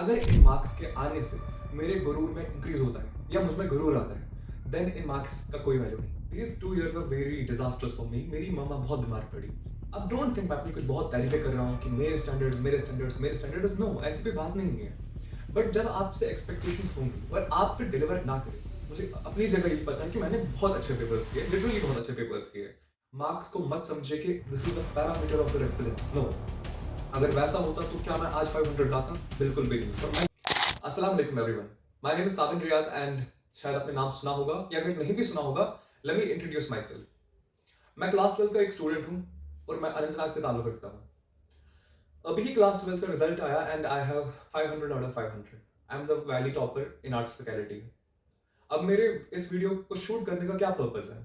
अगर इन मार्क्स के आने से मेरे गुरूर में इंक्रीज होता है या मुझ में गुरूर आता है, देन इन मार्क्स का कोई वैल्यू नहीं। These 2 years were very disasters for me. मेरी मामा बहुत बीमार पड़ी। अब डोंट थिंक मैं अपनी कुछ बहुत तारीफें कर रहा हूँ कि मेरे स्टैंडर्ड्स मेरे स्टैंडर्ड्स मेरे स्टैंडर्ड्स। नो, ऐसी कोई बात नहीं है। बट जब आपसे एक्सपेक्टेशंस होंगी और आप फिर डिलीवर ना करें, मुझे अपनी जगह ये पता है कि मैंने बहुत अच्छे पेपर्स किए, लिटरली बहुत अच्छे पेपर्स किए। मार्क्स को मत समझे कि this is the parameter of your excellence. No, अगर वैसा होता तो क्या मैं आज 500 लाता? बिल्कुल भी नहीं। पर मैं अस्सलाम वालेकुम everyone, my name is Tabin Riyaz and शायद आपने नाम सुना होगा या अगर नहीं भी सुना होगा, let me introduce my self. मैं क्लास 12 का एक स्टूडेंट हूँ और मैं अनंतनाग से ताल्लुक रखता हूँ। अभी ही क्लास 12 का रिजल्ट आया and I have 500 out of 500। I am the valley topper in arts faculty. अब मेरे इस वीडियो को शूट करने का क्या पर्पस है?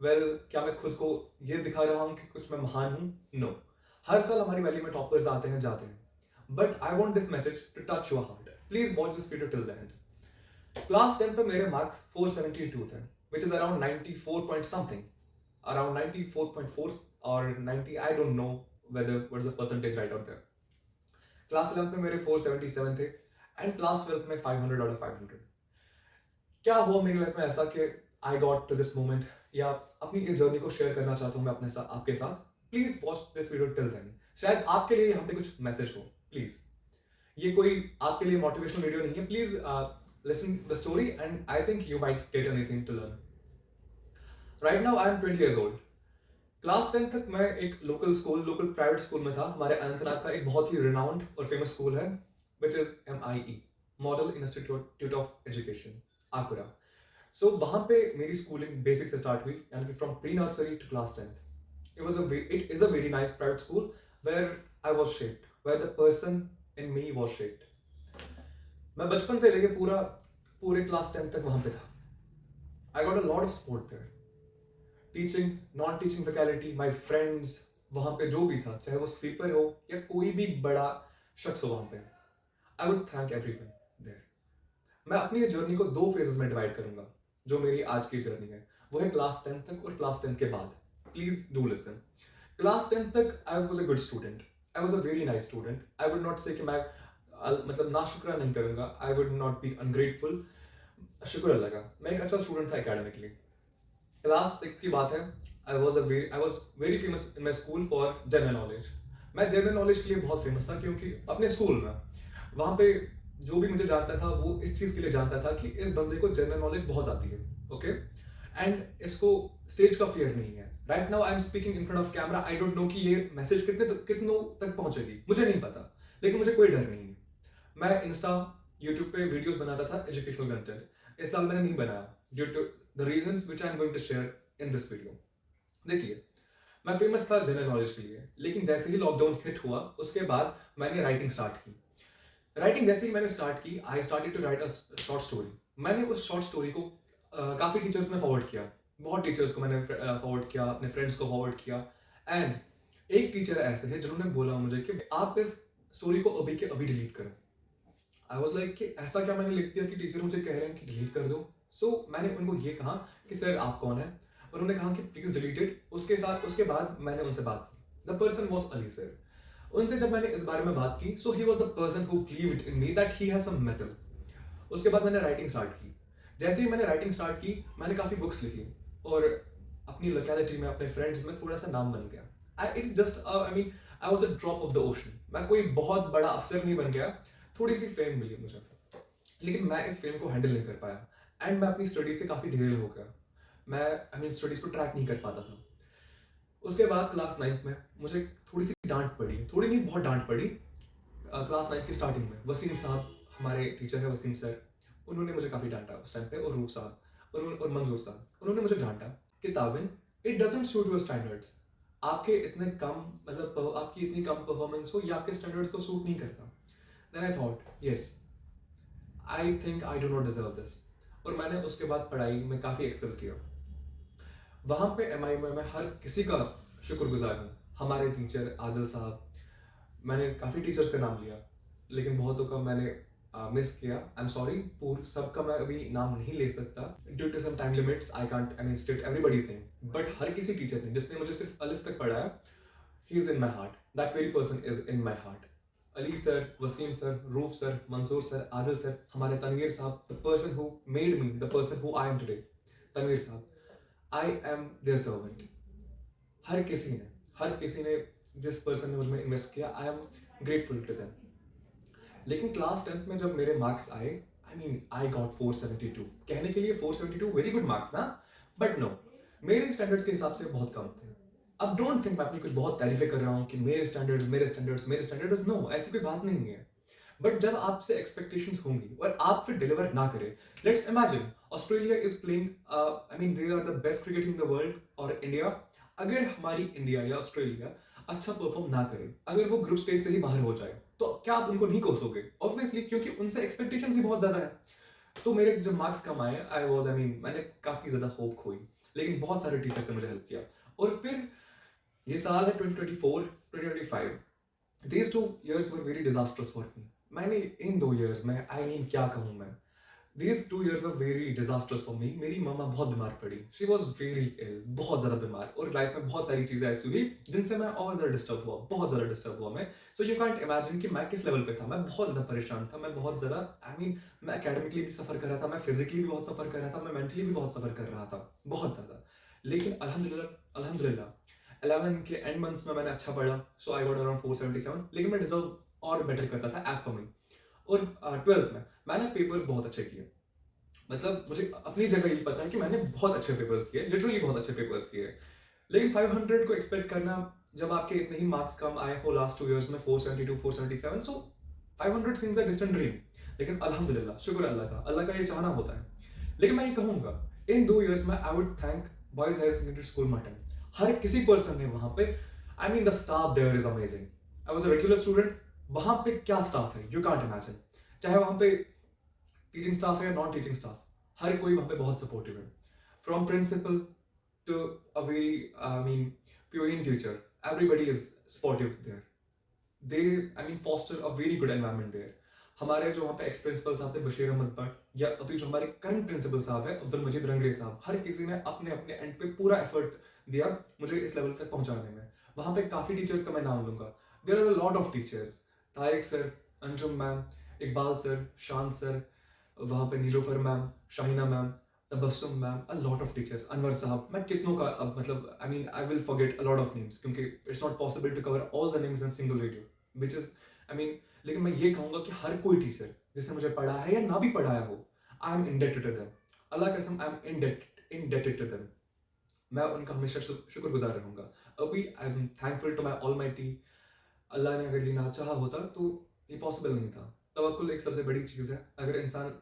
क्या मैं खुद को ये दिखा रहा हूँ कि कुछ मैं महान हूँ? नो। हर साल हमारी वैली में टॉपर्स आते हैं जाते हैं, but I want this message to touch your heart. Please watch this video till the end. Class 10 पे मेरे मार्क्स 472 थे, which is around 94 point something, around 94.4 और 90, I don't know whether what's the percentage right out there. Class 11 में मेरे 477 थे and class 12 में 500 out of 500। क्या हुआ मेरी लाइफ में ऐसा कि I got to this moment, या अपनी इस जर्नी को शेयर करना चाहता हूँ मैं अपने साथ, आपके साथ। Please watch this video till then. शायद आपके लिए यहाँ पे कुछ मैसेज हो। प्लीज, ये कोई आपके लिए मोटिवेशनल वीडियो नहीं है। Please listen the story and I think you might get anything to learn. Right now I am 20 years old। Class 10 तक मैं एक लोकल प्राइवेट स्कूल में था। हमारे अनंतनाग का एक बहुत ही रिनाउंड और फेमस स्कूल है, which is MIE, model institute of education, Akura. So वहां पे मेरी स्कूलिंग बेसिक से स्टार्ट हुई, यानी कि from pre nursery to class 10th। It is a very nice private school where I was shaped, where the person in me was shaped. मैं बचपन से लेके पूरे क्लास 10 तक वहां पे था। I got a lot of support there, teaching, non teaching faculty, my friends. वहां पे जो भी था, चाहे वो स्वीपर हो या कोई भी बड़ा शख्स हो वहां पे, I would thank everyone there. मैं अपनी जर्नी को 2 फेजेस में डिवाइड करूंगा। जो मेरी आज की जर्नी है वो है क्लास 10 तक और क्लास 10 के बाद। Please do listen. क्लास 10 तक I was a good student, I was a very nice student. I would not से कि मैं मतलब ना शुक्र नहीं करूंगा, I would not be ungrateful. शुक्र अल्लाह का, मैं एक अच्छा स्टूडेंट था एकेडमिकली। क्लास 6 की बात है। I was very famous in my school for general knowledge. मैं जनरल नॉलेज के लिए बहुत फेमस था क्योंकि अपने स्कूल में वहां पे जो भी मुझे जानता था वो इस चीज के लिए जानता था कि इस बंदे को जनरल नॉलेज बहुत आती है। ओके, एंड इसको स्टेज का फियर नहीं है। Right now I am speaking in front of camera. I don't no कि ये मैसेज कितनों तक पहुंचेगी, मुझे नहीं पता, लेकिन मुझे कोई डर नहीं है। मैं इंस्टा, यूट्यूब पे वीडियोस बनाता था, एजुकेशनल कंटेंट। इस साल मैंने नहीं बनाया due to the reasons which I am going to share in this video. देखिए, मैं फेमस था जनरल नॉलेज के लिए, लेकिन जैसे ही लॉकडाउन हिट हुआ उसके बाद मैंने राइटिंग स्टार्ट की। राइटिंग जैसे ही मैंने स्टार्ट की, I started to write a short story. मैंने उस शॉर्ट स्टोरी को काफ़ी टीचर्स में फॉरवर्ड किया। बहुत टीचर्स को मैंने फॉरवर्ड किया, अपने फ्रेंड्स को फॉरवर्ड किया। एंड एक टीचर ऐसे थे जिन्होंने बोला मुझे कि आप इस स्टोरी को अभी के अभी डिलीट करो। आई वॉज लाइक कि ऐसा क्या मैंने लिख दिया कि टीचर मुझे कह रहे हैं कि डिलीट कर दो? मैंने उनको ये कहा कि सर आप कौन है, और उन्होंने कहा कि प्लीज डिलीट इट। उसके बाद मैंने उनसे बात की। The person was Ali sir. उनसे जब मैंने इस बारे में बात की, so he was the person who believed in me that he has some mettle. उसके बाद मैंने राइटिंग स्टार्ट की। जैसे ही मैंने राइटिंग स्टार्ट की, मैंने काफ़ी बुक्स लिखी और अपनी लोकेलिटी में, अपने फ्रेंड्स में थोड़ा सा नाम बन गया। I was a drop of the ocean. मैं कोई बहुत बड़ा अफसर नहीं बन गया, थोड़ी सी फेम मिली मुझे, लेकिन मैं इस फेम को हैंडल नहीं कर पाया एंड मैं अपनी स्टडी से काफ़ी डिरेल हो गया। मैं स्टडीज़ को ट्रैक नहीं कर पाता था। उसके बाद क्लास 9th में मुझे थोड़ी सी डांट पड़ी, थोड़ी नहीं बहुत डांट पड़ी। क्लास 9th की स्टार्टिंग में वसीम साहब, हमारे टीचर है वसीम सर, उन्होंने मुझे काफ़ी डांटा उस टाइम पे, और रूफ साहब और मंजूर साहब, उन्होंने मुझे डांटा कि Tabin, it doesn't suit your standards. आपके इतने कम आपकी इतनी कम परफॉर्मेंस हो, ये आपके स्टैंडर्ड्स को सूट नहीं करता। Then I thought yes, I think I do not deserve this. और मैंने उसके बाद पढ़ाई में काफ़ी एक्सेल किया। वहाँ पे MI में मैं हर किसी का शुक्रगुजार हूँ। हमारे टीचर आदिल साहब, मैंने काफ़ी टीचर्स का नाम लिया, लेकिन बहुतों का मैंने मिस किया। आई एम सॉरी, पूर्ण सबका मैं अभी नाम नहीं ले सकता due to some time limits. I can't state everybody's name, but हर किसी टीचर ने जिसने मुझे सिर्फ अलिफ तक पढ़ाया, he is in my heart. That very person is in my heart. Ali sir, Wasim sir, Roof sir, Manzoor sir, Adil sir, हमारे तनवीर साहब, the person who made me the person who I am today, Tanveer साहब, I am their servant. हर किसी ने जिस person ने मुझ में invest किया, I am grateful to them. लेकिन क्लास 10th में जब मेरे मार्क्स आए, आई गॉट 472. कहने के लिए 472 वेरी गुड मार्क्स ना, बट नो, मेरे स्टैंडर्ड्स के हिसाब से बहुत कम थे. अब डोंट थिंक मैं अपनी कुछ बहुत तारीफें कर रहा हूँ कि मेरे स्टैंडर्ड्स. नो, ऐसी कोई बात नहीं है. बट जब आपसे एक्सपेक्टेशंस होंगी और आप फिर डिलीवर ना करें, let's imagine Australia is playing, they are the best cricket in the world, और इंडिया, अगर हमारी इंडिया या ऑस्ट्रेलिया अच्छा परफॉर्म ना करे, अगर वो ग्रुप स्टेज से ही बाहर हो जाए, तो क्या आप उनको नहीं कोसोगे? ऑब्वियसली, क्योंकि उनसे एक्सपेक्टेशंस ही बहुत ज्यादा है. तो मेरे जब मार्क्स कम आए, मैंने काफी ज्यादा होप खोई, लेकिन बहुत सारे टीचर्स ने मुझे हेल्प किया. और फिर ये साल है 2024 2025. These 2 years were very disastrous for me. मैंने इन 2 years में, क्या कहूँ मैं, These 2 years were very disastrous for me. मेरी मम्मा बहुत बीमार पड़ी. She was very ill, बहुत ज़्यादा बीमार, और लाइफ में बहुत सारी चीज़ें ऐसी हुई जिनसे मैं और ज़्यादा डिस्टर्ब हुआ, बहुत ज़्यादा डिस्टर्ब हुआ मैं. सो यू कैंट इमेजिन कि मैं किस लेवल पे था. मैं बहुत ज़्यादा परेशान था, मैं बहुत ज़्यादा, मैं एकेडमिकली भी सफ़र कर रहा था, मैं फिजिकली भी बहुत सफ़र कर रहा था, मैं मेंटली भी बहुत सफ़र कर रहा था, बहुत ज़्यादा. लेकिन अल्हम्दुलिल्लाह 11 के एंड मंथ्स में मैंने अच्छा पढ़ा, सो आई गॉट अराउंड 477. लेकिन मैं डिजर्व और बेटर करता था एज पर मी. और 12th में मैंने पेपर्स बहुत अच्छे किए. मतलब मुझे अपनी जगह ही पता है कि मैंने बहुत अच्छे पेपर्स किए, लिटरली बहुत अच्छे पेपर्स किए. लेकिन 500 को एक्सपेक्ट करना, जब आपके इतने ही मार्क्स कम आए हो लास्ट 2 years में, 472 477, सो 500 सीम्स अ डिस्टेंट ड्रीम. लेकिन अल्हम्दुलिल्लाह, शुक्र अल्लाह का ये चाहना होता है. लेकिन मैं ये कहूंगा, इन 2 years में I would thank boys higher secondary school Mattan. हर किसी पर्सन ने वहां पे, the staff there is amazing. I was a regular student. वहां पे क्या स्टाफ है, यू कांट इमेजिन. चाहे वहां पे टीचिंग स्टाफ है या नॉन टीचिंग स्टाफ, हर कोई वहां पे बहुत सपोर्टिव है. From principal to a very, प्योरिन teacher, everybody is supportive there. They foster a very good environment there. हमारे जो वहाँ पे एक्स प्रिंसिपल साहब थे बशीर अहमद भट्ट, या अभी जो हमारे करंट प्रिंसिपल साहब है अब्दुल मजीद रंगरे साहब, हर किसी ने अपने अपने एंड पे पूरा एफर्ट दिया मुझे इस लेवल तक पहुंचाने में. वहाँ पे काफ़ी टीचर्स का मैं नाम लूंगा. There are a lot of teachers. Tariq sir, Anjum ma'am, Iqbal sir, Shan sir, वहाँ पे Nilofar ma'am, Shahina ma'am, Tabassum ma'am, a lot of teachers, Anwar साहब. मैं कितनों का अब I will forget a lot of names, क्योंकि it's not possible to cover all the names in single video, which is लेकिन मैं ये कहूंगा कि हर कोई टीचर जिसने मुझे पढ़ाया है या ना भी पढ़ाया हो, I am indebted to them. Allah कसम, I am indebted to them. मैं उनका हमेशा शुक्रगुजार रहूंगा. अभी I am thankful to my almighty. Allah ने अगर ये ना चाहा होता तो ये पॉसिबल नहीं था. तवक्कुल एक सबसे बड़ी चीज़ है. अगर इंसान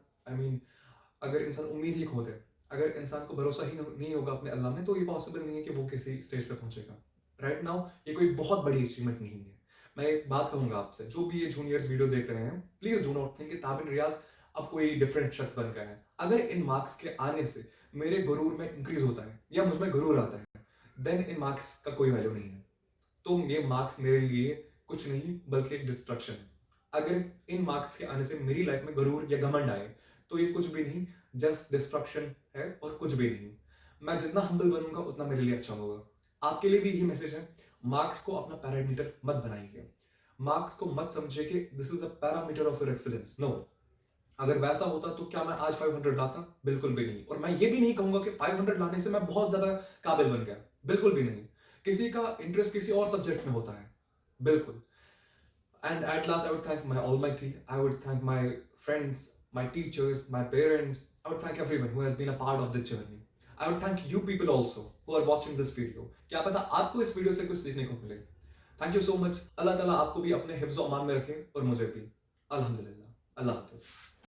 अगर इंसान उम्मीद ही खो दे, अगर इंसान को भरोसा ही नहीं होगा अपने अल्लाह में, तो ये पॉसिबल नहीं है कि वो किसी स्टेज पे पहुंचेगा. राइट नाउ ये कोई बहुत बड़ी अचीवमेंट नहीं है. मैं एक बात कहूंगा आपसे, जो भी ये जूनियर्स वीडियो देख रहे हैं, प्लीज डू नॉट थिंक कि ताबिन रियाज अब कोई डिफरेंट शख्स बन गया है. अगर इन मार्क्स के आने से मेरे गुरूर में इंक्रीज होता है या मुझ में गुरूर आता है, देन इन मार्क्स का कोई वैल्यू नहीं है. तो ये मार्क्स मेरे लिए कुछ नहीं बल्कि एक डिस्ट्रक्शन है. अगर इन मार्क्स के आने से मेरी लाइफ में गुरूर या घमंड आए, तो ये कुछ भी नहीं, जस्ट डिस्ट्रक्शन है और कुछ भी नहीं. मैं जितना हम्बल बनूंगा उतना मेरे लिए अच्छा होगा. आपके लिए भी यही मैसेज है. मार्क्स को अपना पैरामीटर मत बनाइए. मार्क्स को मत समझिए कि this is a parameter of your excellence. No, अगर वैसा होता तो क्या मैं आज 500 लाता? बिल्कुल भी नहीं. और मैं ये भी नहीं कहूंगा कि 500 लाने से मैं बहुत ज्यादा काबिल बन गया, बिल्कुल भी नहीं. किसी का इंटरेस्ट किसी और सब्जेक्ट में होता है, बिल्कुल. And at last, I would thank my Almighty. I would thank my friends, my teachers, my parents. I would thank everyone who has been a part of this journey. I would thank you people also who are watching this video. क्या पता आपको इस video से कुछ सीखने को मिले. Thank you so much. अल्लाह ताला आपको भी अपने हिफ्ज़-ओ-अमान में रखे और मुझे भी. अल्हम्दुलिल्लाह. अल्लाह हाफ़िज़.